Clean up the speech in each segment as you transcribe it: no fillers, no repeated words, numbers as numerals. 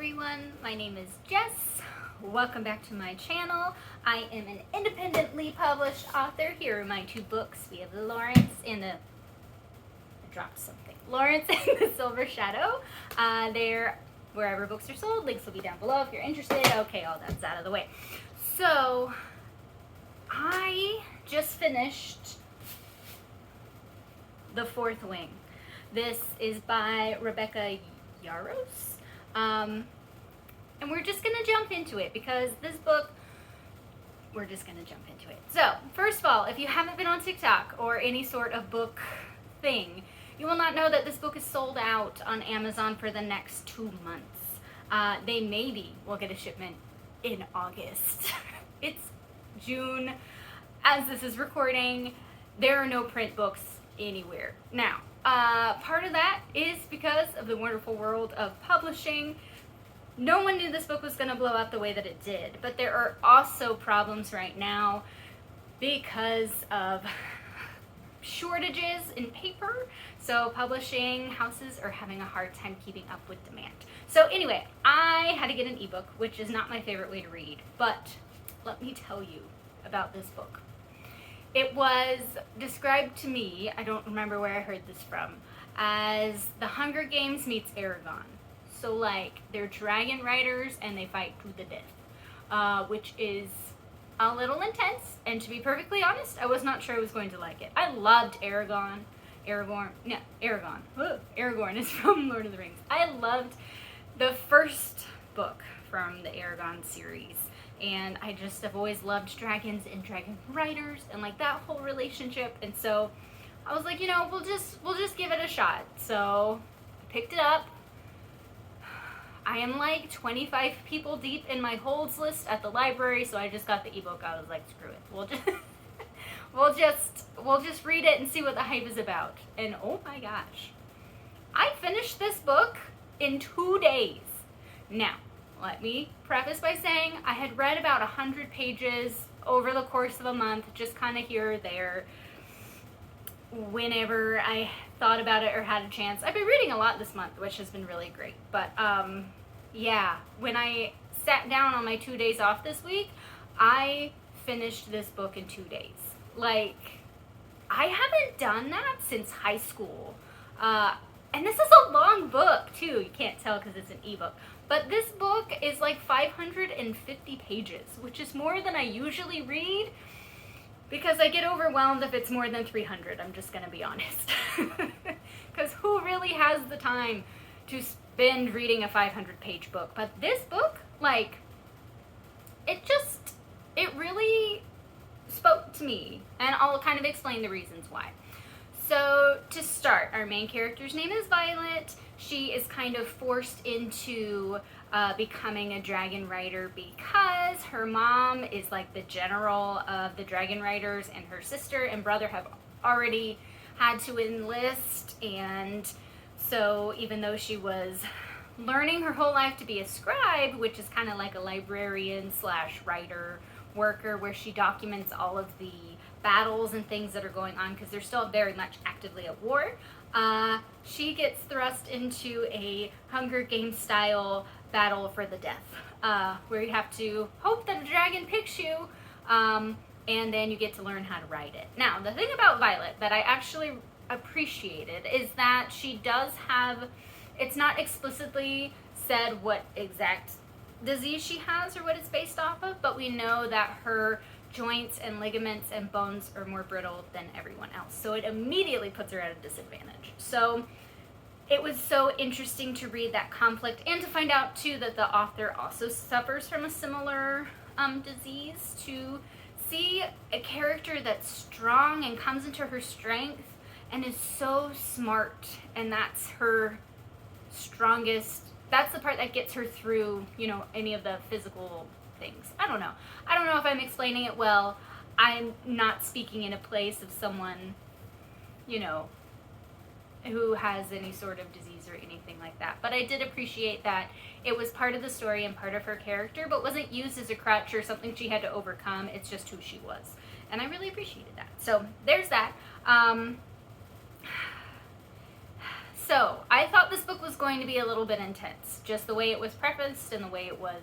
everyone, my name is Jess. Welcome back to my channel. I am an independently published author. Here are my two books. We have Lorence and the... I dropped something. Lorence and the Silver Shadow. They're wherever books are sold. Links will be down below if you're interested. Okay, all that's out of the way. So, I just finished The Fourth Wing. This is by Rebecca Yarros. And we're just gonna jump into it because this book, we're just gonna jump into it. So, first of all, if you haven't been on TikTok or any sort of book thing, you will not know that this book is sold out on Amazon for the next 2 months. They maybe will get a shipment in August. It's June. As this is recording, there are no print books anywhere. Now, part of that is because of the wonderful world of publishing. No one knew this book was going to blow up the way that it did, but there are also problems right now because of shortages in paper. So publishing houses are having a hard time keeping up with demand. So anyway, I had to get an ebook, which is not my favorite way to read, but let me tell you about this book. It was described to me, I don't remember where I heard this from, as The Hunger Games meets Aragon. So like, they're dragon riders and they fight to the death, which is a little intense, and to be perfectly honest, I was not sure I was going to like it. I loved Aragorn is from Lord of the Rings. I loved the first book from the Aragon series. And I just have always loved dragons and dragon riders and like that whole relationship. And so I was like, you know, we'll just give it a shot. So I picked it up. I am like 25 people deep in my holds list at the library, so I just got the ebook. I was like, screw it. We'll just read it and see what the hype is about. And oh my gosh, I finished this book in 2 days. Now, let me preface by saying I had read about 100 pages over the course of a month, just kind of here or there, whenever I thought about it or had a chance. I've been reading a lot this month, which has been really great. But yeah, when I sat down on my 2 days off this week, I finished this book in 2 days. Like, I haven't done that since high school. And this is a long book, too. You can't tell because it's an ebook. But this book is like 550 pages, which is more than I usually read because I get overwhelmed if it's more than 300. I'm just going to be honest. Because who really has the time to spend reading a 500-page book? But this book, like, it really spoke to me. And I'll kind of explain the reasons why. So, to start, our main character's name is Violet. She is kind of forced into becoming a dragon rider because her mom is like the general of the dragon riders, and her sister and brother have already had to enlist. And so even though she was learning her whole life to be a scribe, which is kind of like a librarian slash writer worker where she documents all of the battles and things that are going on because they're still very much actively at war, she gets thrust into a Hunger Games style battle for the death, where you have to hope that a dragon picks you, and then you get to learn how to ride it. Now, the thing about Violet that I actually appreciated is that she does have, it's not explicitly said what exact disease she has or what it's based off of, but we know that her joints and ligaments and bones are more brittle than everyone else. So it immediately puts her at a disadvantage. So it was so interesting to read that conflict and to find out too that the author also suffers from a similar disease, to see a character that's strong and comes into her strength and is so smart, and that's her strongest, that's the part that gets her through, you know, any of the physical things. I don't know if I'm explaining it well. I'm not speaking in a place of someone, you know, who has any sort of disease or anything like that. But I did appreciate that it was part of the story and part of her character, but wasn't used as a crutch or something she had to overcome. It's just who she was. And I really appreciated that. So there's that. So, I thought this book was going to be a little bit intense, just the way it was prefaced and the way it was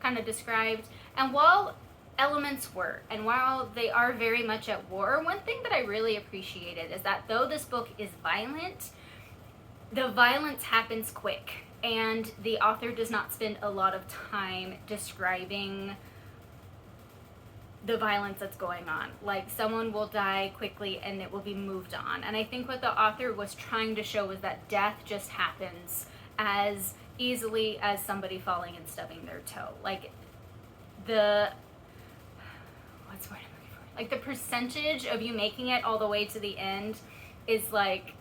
kind of described. And while elements were, and while they are very much at war, one thing that I really appreciated is that though this book is violent, the violence happens quick, and the author does not spend a lot of time describing the violence that's going on. Like, someone will die quickly and it will be moved on. And I think what the author was trying to show was that death just happens as easily as somebody falling and stubbing their toe. Like, what's the word I'm looking for? Like, the percentage of you making it all the way to the end is like,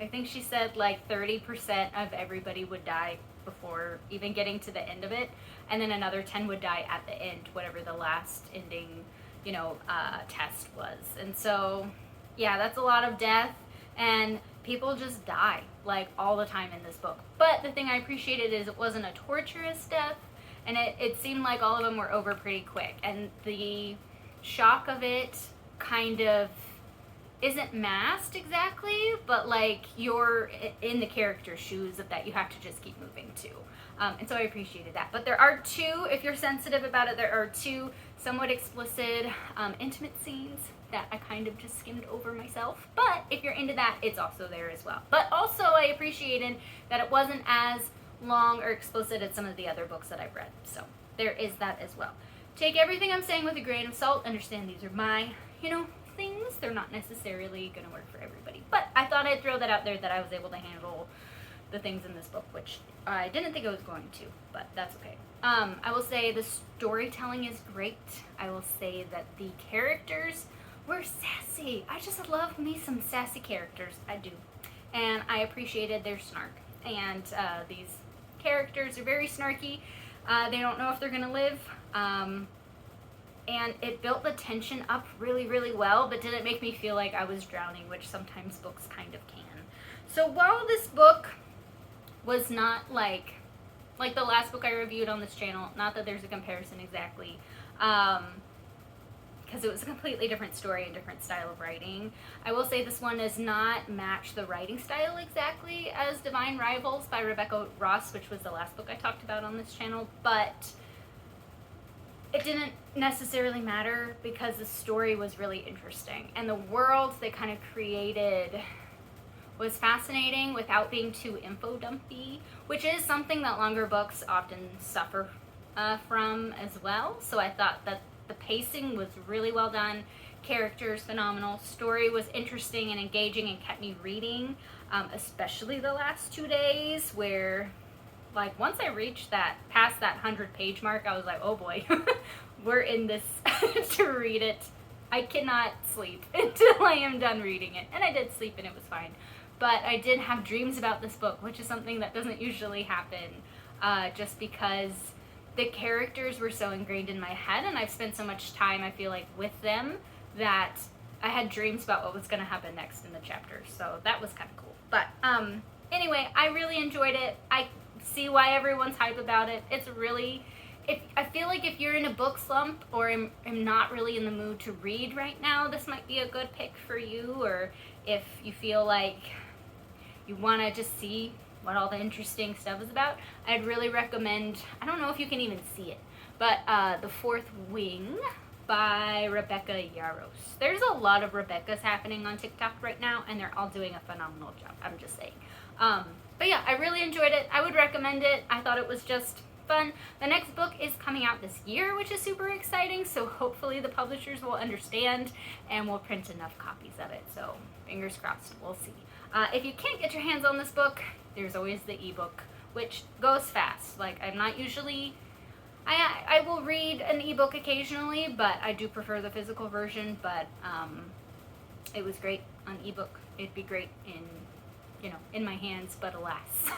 I think she said like 30% of everybody would die before even getting to the end of it, and then another 10 would die at the end, whatever the last ending, test was. And so, yeah, that's a lot of death, and people just die, like, all the time in this book. But the thing I appreciated is it wasn't a torturous death, and it seemed like all of them were over pretty quick, and the shock of it kind of isn't masked exactly, but like you're in the character's shoes of that you have to just keep moving too. And so I appreciated that. But there are two, if you're sensitive about it, there are two somewhat explicit intimate scenes that I kind of just skimmed over myself. But if you're into that, it's also there as well. But also I appreciated that it wasn't as long or explicit as some of the other books that I've read. So there is that as well. Take everything I'm saying with a grain of salt. Understand these are my, things. They're not necessarily going to work for everybody. But I thought I'd throw that out there, that I was able to handle the things in this book, which I didn't think I was going to, but that's okay. I will say the storytelling is great. I will say that the characters were sassy. I just love me some sassy characters. I do. And I appreciated their snark. And these characters are very snarky. They don't know if they're going to live. And it built the tension up really, really well, but didn't make me feel like I was drowning, which sometimes books kind of can. So while this book was not like the last book I reviewed on this channel, not that there's a comparison exactly, because it was a completely different story and different style of writing, I will say this one does not match the writing style exactly as Divine Rivals by Rebecca Yarros, which was the last book I talked about on this channel, but it didn't necessarily matter because the story was really interesting, and the world they kind of created was fascinating without being too info dumpy, which is something that longer books often suffer from as well. So I thought that the pacing was really well done, characters phenomenal, story was interesting and engaging and kept me reading, especially the last 2 days, where like once I reached past that 100-page mark, I was like, oh boy, we're in this to read it. I cannot sleep until I am done reading it. And I did sleep and it was fine. But I did have dreams about this book, which is something that doesn't usually happen, just because the characters were so ingrained in my head, and I've spent so much time, I feel like, with them, that I had dreams about what was going to happen next in the chapter. So that was kind of cool. But anyway, I really enjoyed it. I see why everyone's hype about it. It's really, I feel like if you're in a book slump or am not really in the mood to read right now, this might be a good pick for you. Or if you feel like you want to just see what all the interesting stuff is about, I'd really recommend, I don't know if you can even see it, but The Fourth Wing by Rebecca Yarros. There's a lot of Rebeccas happening on TikTok right now, and they're all doing a phenomenal job, I'm just saying. But yeah, I really enjoyed it. I would recommend it. I thought it was just fun. The next book is coming out this year, which is super exciting, so hopefully the publishers will understand and will print enough copies of it. So fingers crossed, we'll see. If you can't get your hands on this book, there's always the ebook, which goes fast. Like, I'm not usually, I will read an ebook occasionally, but I do prefer the physical version. But it was great on ebook. It'd be great in my hands, but alas,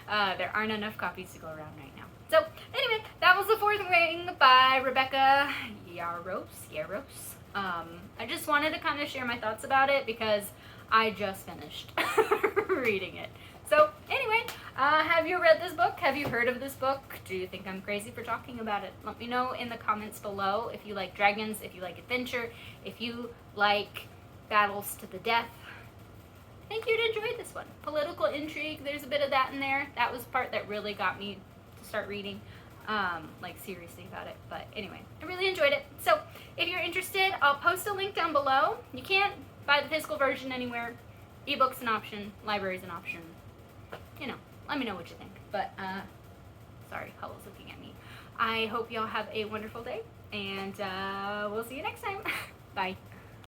there aren't enough copies to go around right now. So anyway, that was The Fourth Wing by Rebecca Yarros. I just wanted to kind of share my thoughts about it because I just finished reading it. So anyway, have you read this book? Have you heard of this book? Do you think I'm crazy for talking about it? Let me know in the comments below if you like dragons, if you like adventure, if you like battles to the death. think you'd enjoy this one. Political intrigue, there's a bit of that in there. That was the part that really got me to start reading, like seriously about it. But anyway, I really enjoyed it. So if you're interested, I'll post a link down below. You can't buy the physical version anywhere. Ebook's an option, library's an option. You know, let me know what you think. But sorry, Huddle's looking at me. I hope y'all have a wonderful day, and we'll see you next time. Bye.